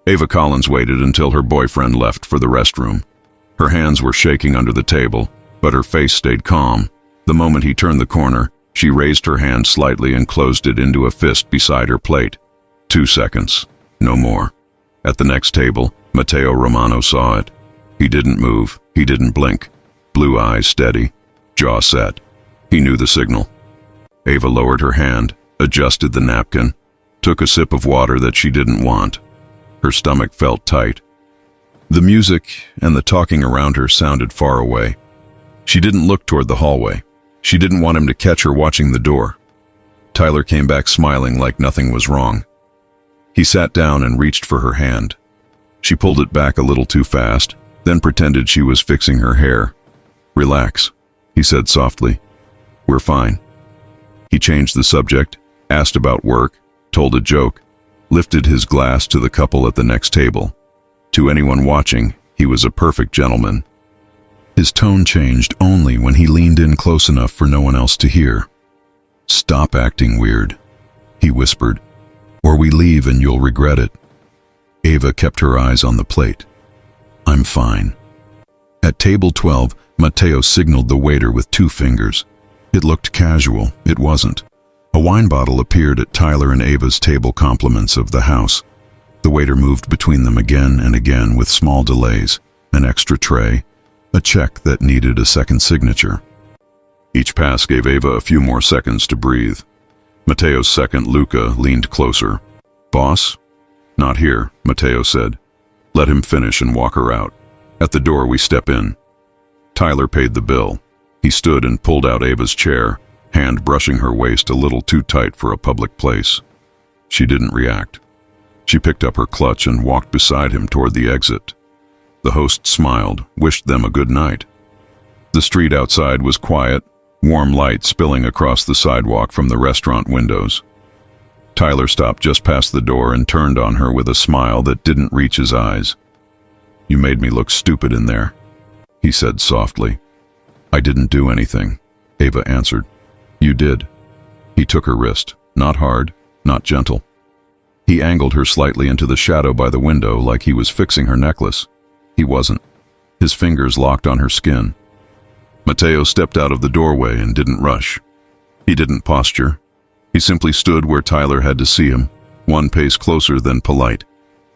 Ava Collins waited until her boyfriend left for the restroom. Her hands were shaking under the table, but her face stayed calm. The moment he turned the corner, she raised her hand slightly and closed it into a fist beside her plate. 2 seconds, no more. At the next table, Matteo Romano saw it. He didn't move, he didn't blink. Blue eyes steady, jaw set. He knew the signal. Ava lowered her hand, adjusted the napkin, took a sip of water that she didn't want. Her stomach felt tight. The music and the talking around her sounded far away. She didn't look toward the hallway. She didn't want him to catch her watching the door. Tyler came back smiling like nothing was wrong. He sat down and reached for her hand. She pulled it back a little too fast, then pretended she was fixing her hair. "Relax," he said softly. "We're fine." He changed the subject, asked about work, told a joke, lifted his glass to the couple at the next table. To anyone watching, he was a perfect gentleman. His tone changed only when he leaned in close enough for no one else to hear. "Stop acting weird," he whispered, "or we leave and you'll regret it." Ava kept her eyes on the plate. "I'm fine." At table 12, Matteo signaled the waiter with 2 fingers. It looked casual, it wasn't. A wine bottle appeared at Tyler and Ava's table, compliments of the house. The waiter moved between them again and again with small delays, an extra tray, a check that needed a second signature. Each pass gave Ava a few more seconds to breathe. Matteo's second, Luca, leaned closer. "Boss?" "Not here," Matteo said. "Let him finish and walk her out. At the door we step in." Tyler paid the bill. He stood and pulled out Ava's chair, hand brushing her waist a little too tight for a public place. She didn't react. She picked up her clutch and walked beside him toward the exit. The host smiled, wished them a good night. The street outside was quiet, warm light spilling across the sidewalk from the restaurant windows. Tyler stopped just past the door and turned on her with a smile that didn't reach his eyes. "You made me look stupid in there," he said softly. "I didn't do anything," Ava answered. "You did." He took her wrist, not hard, not gentle. He angled her slightly into the shadow by the window like he was fixing her necklace. He wasn't. His fingers locked on her skin. Matteo stepped out of the doorway and didn't rush. He didn't posture. He simply stood where Tyler had to see him, one pace closer than polite,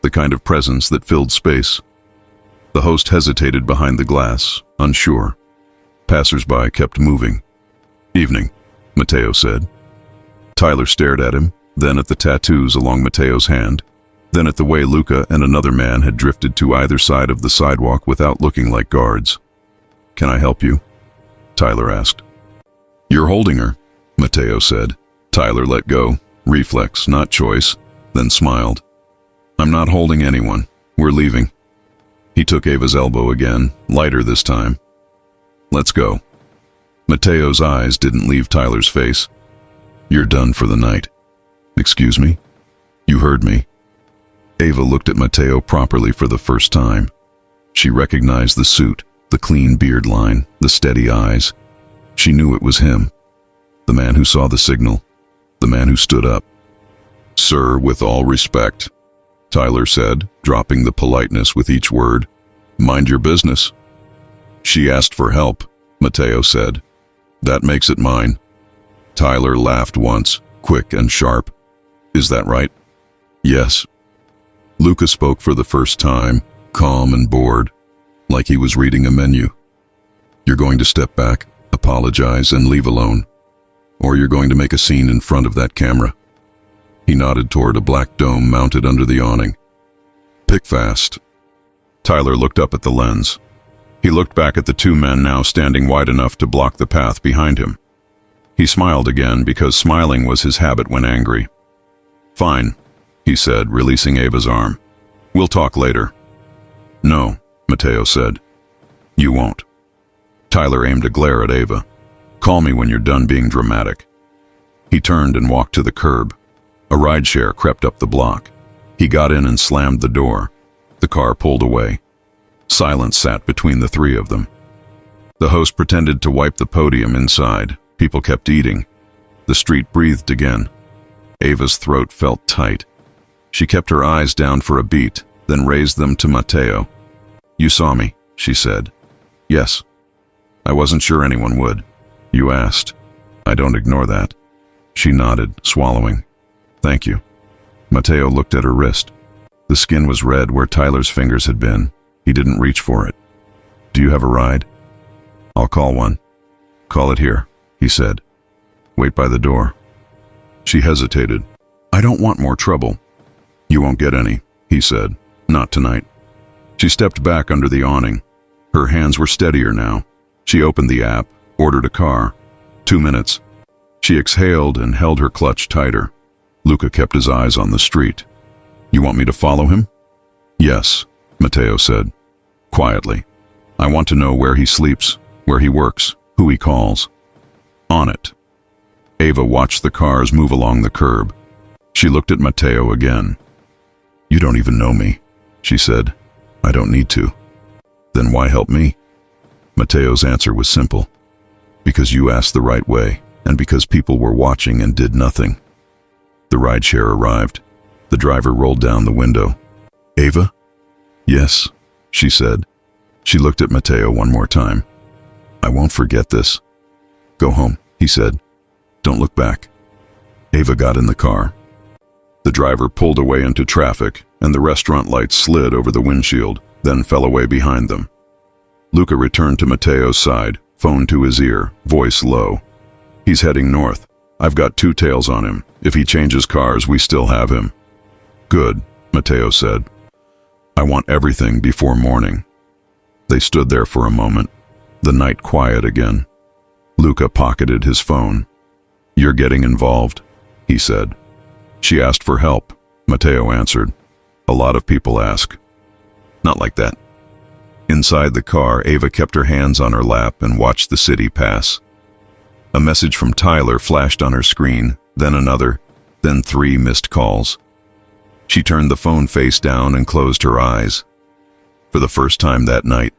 the kind of presence that filled space. The host hesitated behind the glass, unsure. Passers-by kept moving. "Evening," Matteo said. Tyler stared at him, then at the tattoos along Matteo's hand, then at the way Luca and another man had drifted to either side of the sidewalk without looking like guards. "Can I help you?" Tyler asked. "You're holding her," Matteo said. Tyler let go, reflex, not choice, then smiled. "I'm not holding anyone. We're leaving." He took Ava's elbow again, lighter this time. "Let's go." Matteo's eyes didn't leave Tyler's face. "You're done for the night." "Excuse me?" "You heard me." Ava looked at Matteo properly for the first time. She recognized the suit, the clean beard line, the steady eyes. She knew it was him. The man who saw the signal. The man who stood up. "Sir, with all respect," Tyler said, dropping the politeness with each word. "Mind your business." "She asked for help," Matteo said. "That makes it mine." Tyler laughed once, quick and sharp. "Is that right?" "Yes." Luca spoke for the first time, calm and bored, like he was reading a menu. "You're going to step back, apologize, and leave alone, or you're going to make a scene in front of that camera." He nodded toward a black dome mounted under the awning. "Pick fast." Tyler looked up at the lens. He looked back at the 2 men now standing wide enough to block the path behind him. He smiled again because smiling was his habit when angry. "Fine," he said, releasing Ava's arm. "We'll talk later." "No," Matteo said. "You won't." Tyler aimed a glare at Ava. "Call me when you're done being dramatic." He turned and walked to the curb. A rideshare crept up the block. He got in and slammed the door. The car pulled away. Silence sat between the 3 of them. The host pretended to wipe the podium inside. People kept eating. The street breathed again. Ava's throat felt tight. She kept her eyes down for a beat, then raised them to Mateo. "You saw me," she said. "Yes. I wasn't sure anyone would. You asked. I don't ignore that." She nodded, swallowing. "Thank you." Mateo looked at her wrist. The skin was red where Tyler's fingers had been. He didn't reach for it. "Do you have a ride?" "I'll call one." "Call it here," he said. "Wait by the door." She hesitated. "I don't want more trouble." "You won't get any," he said. "Not tonight." She stepped back under the awning. Her hands were steadier now. She opened the app, ordered a car. 2 minutes. She exhaled and held her clutch tighter. Luca kept his eyes on the street. "You want me to follow him?" "Yes," Mateo said, quietly. "I want to know where he sleeps, where he works, who he calls." "On it." Ava watched the cars move along the curb. She looked at Mateo again. "You don't even know me," she said. "I don't need to." "Then why help me?" Mateo's answer was simple. "Because you asked the right way, and because people were watching and did nothing." The rideshare arrived. The driver rolled down the window. "Ava?" "Yes," she said. She looked at Mateo one more time. "I won't forget this." "Go home," he said. "Don't look back." Ava got in the car. The driver pulled away into traffic, and the restaurant lights slid over the windshield, then fell away behind them. Luca returned to Mateo's side, phone to his ear, voice low. "He's heading north. I've got 2 tails on him. If he changes cars, we still have him." "Good," Mateo said. "I want everything before morning." They stood there for a moment, the night quiet again. Luca pocketed his phone. "You're getting involved," he said. "She asked for help," Mateo answered. "A lot of people ask." "Not like that." Inside the car, Ava kept her hands on her lap and watched the city pass. A message from Tyler flashed on her screen, then another, then 3 missed calls. She turned the phone face down and closed her eyes. For the first time that night,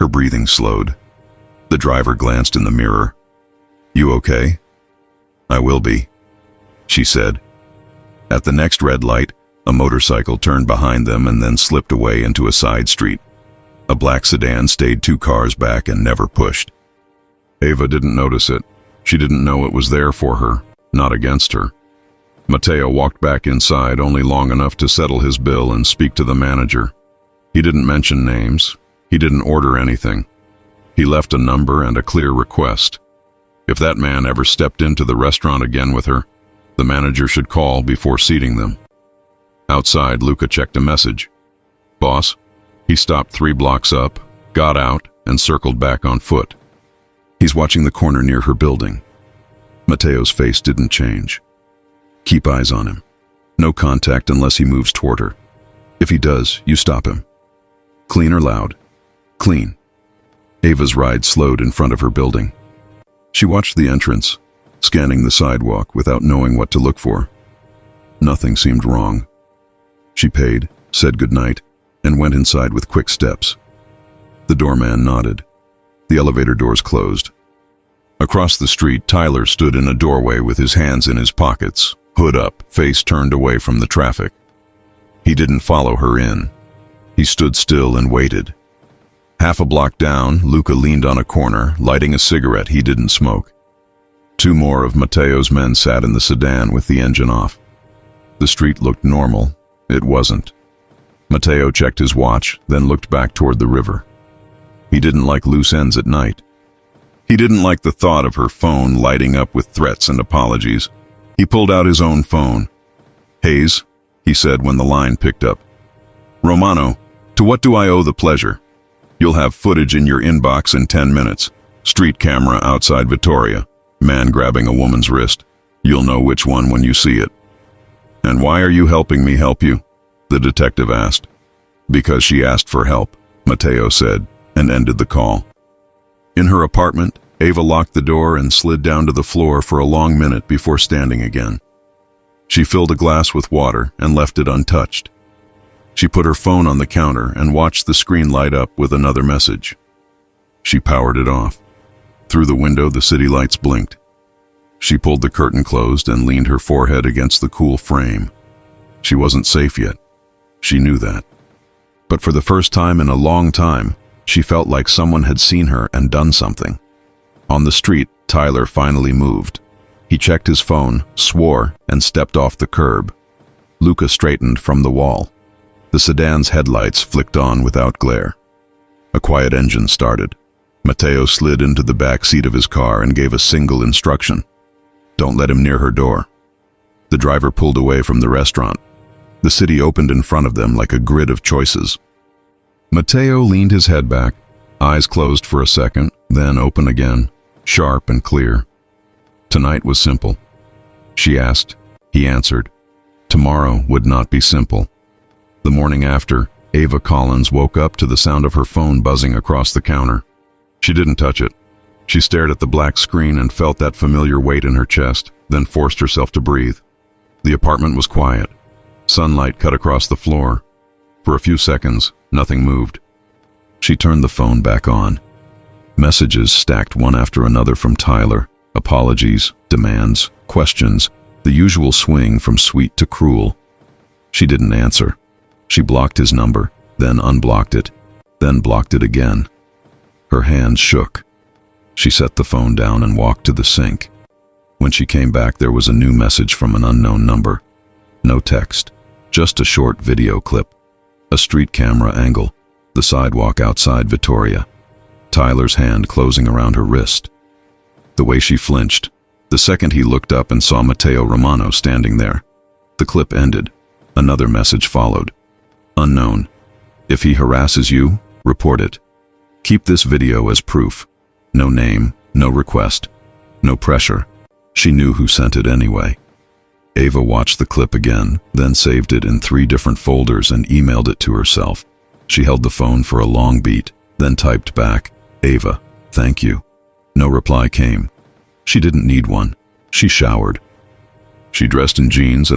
her breathing slowed. The driver glanced in the mirror. "You okay?" "I will be," she said. At the next red light, a motorcycle turned behind them and then slipped away into a side street. A black sedan stayed 2 cars back and never pushed. Ava didn't notice it. She didn't know it was there for her, not against her. Mateo walked back inside only long enough to settle his bill and speak to the manager. He didn't mention names. He didn't order anything. He left a number and a clear request. If that man ever stepped into the restaurant again with her, the manager should call before seating them. Outside, Luca checked a message. "Boss?" He stopped 3 blocks up, got out, and circled back on foot. "He's watching the corner near her building." Mateo's face didn't change. "Keep eyes on him. No contact unless he moves toward her. If he does, you stop him." "Clean or loud?" "Clean." Ava's ride slowed in front of her building. She watched the entrance, scanning the sidewalk without knowing what to look for. Nothing seemed wrong. She paid, said goodnight, and went inside with quick steps. The doorman nodded. The elevator doors closed. Across the street, Tyler stood in a doorway with his hands in his pockets, hood up, face turned away from the traffic. He didn't follow her in. He stood still and waited. Half a block down, Luca leaned on a corner, lighting a cigarette he didn't smoke. 2 more of Mateo's men sat in the sedan with the engine off. The street looked normal. It wasn't. Mateo checked his watch, then looked back toward the river. He didn't like loose ends at night. He didn't like the thought of her phone lighting up with threats and apologies. He pulled out his own phone. "Hayes," he said when the line picked up. "Romano, to what do I owe the pleasure? You'll have footage in your inbox in 10 minutes. Street camera outside Vittoria. Man grabbing a woman's wrist. You'll know which one when you see it." "And why are you helping me help you?" the detective asked. "Because she asked for help," Mateo said, and ended the call. In her apartment, Ava locked the door and slid down to the floor for a long minute before standing again. She filled a glass with water and left it untouched. She put her phone on the counter and watched the screen light up with another message. She powered it off. Through the window, the city lights blinked. She pulled the curtain closed and leaned her forehead against the cool frame. She wasn't safe yet. She knew that. But for the first time in a long time, she felt like someone had seen her and done something. On the street, Tyler finally moved. He checked his phone, swore, and stepped off the curb. Luca straightened from the wall. The sedan's headlights flicked on without glare. A quiet engine started. Matteo slid into the back seat of his car and gave a single instruction. Don't let him near her door. The driver pulled away from the restaurant. The city opened in front of them like a grid of choices. Matteo leaned his head back, eyes closed for a second, then open again, sharp and clear. Tonight was simple. She asked. He answered. Tomorrow would not be simple. The morning after, Ava Collins woke up to the sound of her phone buzzing across the counter. She didn't touch it. She stared at the black screen and felt that familiar weight in her chest, then forced herself to breathe. The apartment was quiet. Sunlight cut across the floor. For a few seconds, nothing moved. She turned the phone back on. Messages stacked one after another from Tyler. Apologies, demands, questions, the usual swing from sweet to cruel. She didn't answer. She blocked his number, then unblocked it, then blocked it again. Her hands shook. She set the phone down and walked to the sink. When she came back, there was a new message from an unknown number. No text, just a short video clip. A street camera angle, the sidewalk outside Vittoria. Tyler's hand closing around her wrist. The way she flinched, the second he looked up and saw Matteo Romano standing there. The clip ended. Another message followed. Unknown. If he harasses you, report it. Keep this video as proof. No name, no request, no pressure. She knew who sent it anyway. Ava watched the clip again, then saved it in 3 different folders and emailed it to herself. She held the phone for a long beat, then typed back, Ava, thank you. No reply came. She didn't need one. She showered. She dressed in jeans and